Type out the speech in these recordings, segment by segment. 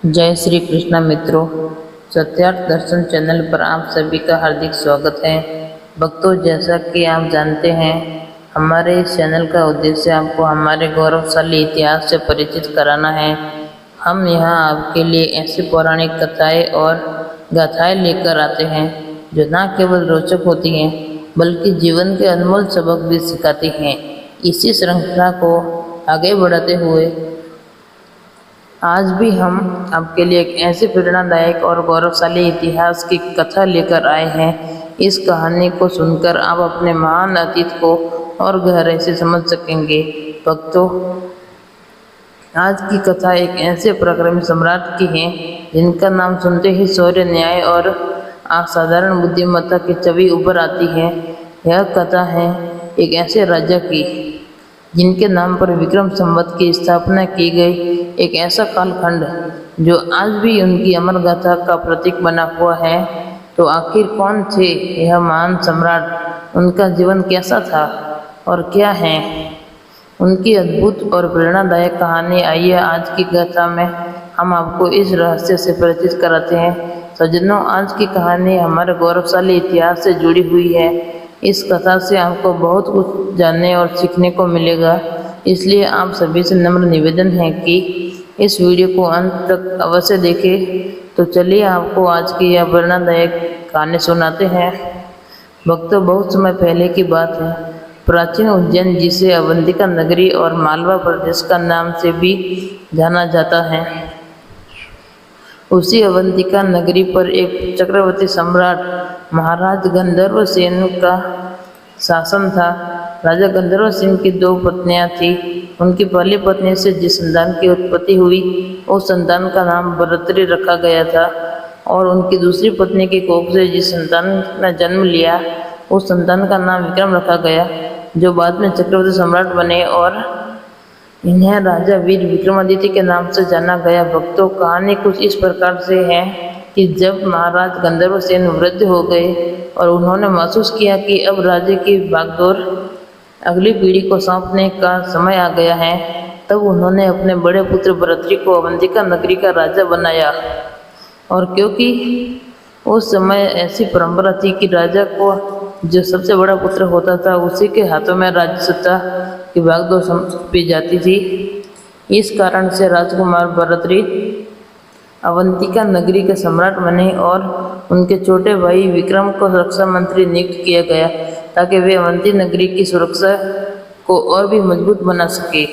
जय श्री कृष्ण मित्रों, सत्यार्थ दर्शन चैनल पर आप सभी का हार्दिक स्वागत है। भक्तों, जैसा कि आप जानते हैं, हमारे इस चैनल का उद्देश्य आपको हमारे गौरवशाली इतिहास से परिचित कराना है। हम यहाँ आपके लिए ऐसी पौराणिक कथाएं और गाथाएं लेकर आते हैं जो न केवल रोचक होती हैं बल्कि जीवन के अनमोल सबक भी सिखाती हैं। इसी श्रृंखला को आगे बढ़ाते हुए आज भी हम आपके लिए एक ऐसे प्रेरणादायक और गौरवशाली इतिहास की कथा लेकर आए हैं। इस कहानी को सुनकर आप अपने महान अतीत को और गहराई से समझ सकेंगे। भक्तों, आज की कथा एक ऐसे पराक्रमी सम्राट की है जिनका नाम सुनते ही शौर्य, न्याय और असाधारण बुद्धिमत्ता की छवि उभर आती है। यह कथा है एक ऐसे राजा की जिनके नाम पर विक्रम संवत की स्थापना की गई, एक ऐसा कालखंड जो आज भी उनकी अमर गाथा का प्रतीक बना हुआ है। तो आखिर कौन थे यह महान सम्राट, उनका जीवन कैसा था और क्या है उनकी अद्भुत और प्रेरणादायक कहानी। आइए आज की गाथा में हम आपको इस रहस्य से परिचित कराते हैं। सज्जनों, आज की कहानी हमारे गौरवशाली इतिहास से जुड़ी हुई है। इस कथा से आपको बहुत कुछ जानने और सीखने को मिलेगा, इसलिए आप सभी से नम्र निवेदन है कि इस वीडियो को अंत तक अवश्य देखें। तो चलिए आपको आज की यह प्रेरणादायक कहानी सुनाते हैं। भक्तों, बहुत समय पहले की बात है। प्राचीन उज्जैन, जिसे अवंतिका नगरी और मालवा प्रदेश का नाम से भी जाना जाता है, उसी अवंतिका नगरी पर एक चक्रवर्ती सम्राट महाराज गंधर्व सेन का शासन था। राजा गंधर्व सिंह की दो पत्नियां थीं। उनकी पहली पत्नी से जिस संतान की उत्पत्ति हुई, उस संतान का नाम भरतरी रखा गया था, और उनकी दूसरी पत्नी की कोख से जिस संतान ने जन्म लिया, उस संतान का नाम विक्रम रखा गया, जो बाद में चक्रवर्ती सम्राट बने और इन्हें राजा वीर विक्रमादित्य के नाम से जाना गया। भक्तों, कहानी कुछ इस प्रकार से है कि जब महाराज गंधर्व सेन वृद्ध हो गए और उन्होंने महसूस किया कि अब राज्य की भागदौड़ अगली पीढ़ी को सौंपने का समय आ गया है, तब उन्होंने अपने बड़े पुत्र भरतरी को अवंतिका नगरी का राजा बनाया। और क्योंकि उस समय ऐसी परंपरा थी कि राजा को जो सबसे बड़ा पुत्र होता था, उसी के हाथों में राज्य सत्ता की भागदौड़ सौंपी जाती थी, इस कारण से राजकुमार भरतरी अवंतिका नगरी के सम्राट बने और उनके छोटे भाई विक्रम को रक्षा मंत्री नियुक्त किया गया, ताकि वे अवंती नगरी की सुरक्षा को और भी मजबूत बना सके।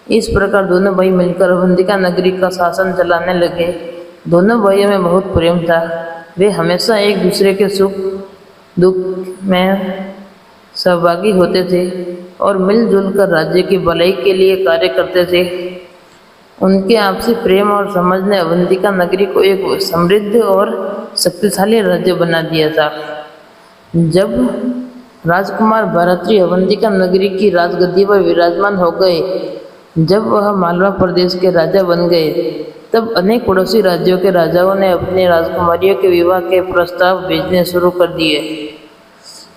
इस प्रकार दोनों भाई मिलकर अवंतिका नगरी का शासन चलाने लगे। दोनों भाइयों में बहुत प्रेम था। वे हमेशा एक दूसरे के सुख दुख में सहभागी होते थे और मिलजुल कर राज्य की भलाई के लिए कार्य करते थे। उनके आपसी प्रेम और समझ ने अवंतिका नगरी को एक समृद्ध और शक्तिशाली राज्य बना दिया था। जब राजकुमार भरतरी अवंतिका नगरी की राजगद्दी पर विराजमान हो गए, जब वह मालवा प्रदेश के राजा बन गए, तब अनेक पड़ोसी राज्यों के राजाओं ने अपनी राजकुमारियों के विवाह के प्रस्ताव भेजने शुरू कर दिए,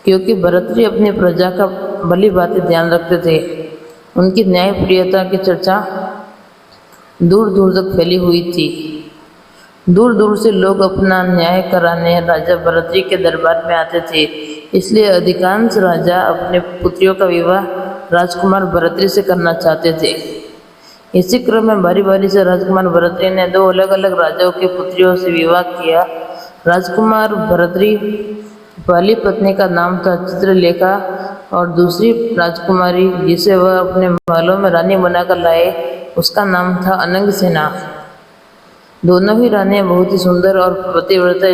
क्योंकि भरतरी अपनी प्रजा का भली भांति ध्यान रखते थे। उनकी न्यायप्रियता की चर्चा दूर दूर तक फैली हुई थी। दूर दूर से लोग अपना न्याय कराने राजा भरतरी के दरबार में आते थे। इसलिए अधिकांश राजा अपने पुत्रियों का विवाह राजकुमार भरतरी से करना चाहते थे। इसी क्रम में बारी बारी से राजकुमार भरतरी ने दो अलग अलग राजाओं की पुत्रियों से विवाह किया। राजकुमार भरतरी पहली पत्नी का नाम था चित्रलेखा और दूसरी राजकुमारी जिसे वह अपने महलों में रानी बनाकर लाए, उसका नाम था अनंगसेना। दोनों ही रानियां बहुत ही सुंदर और पतिव्रता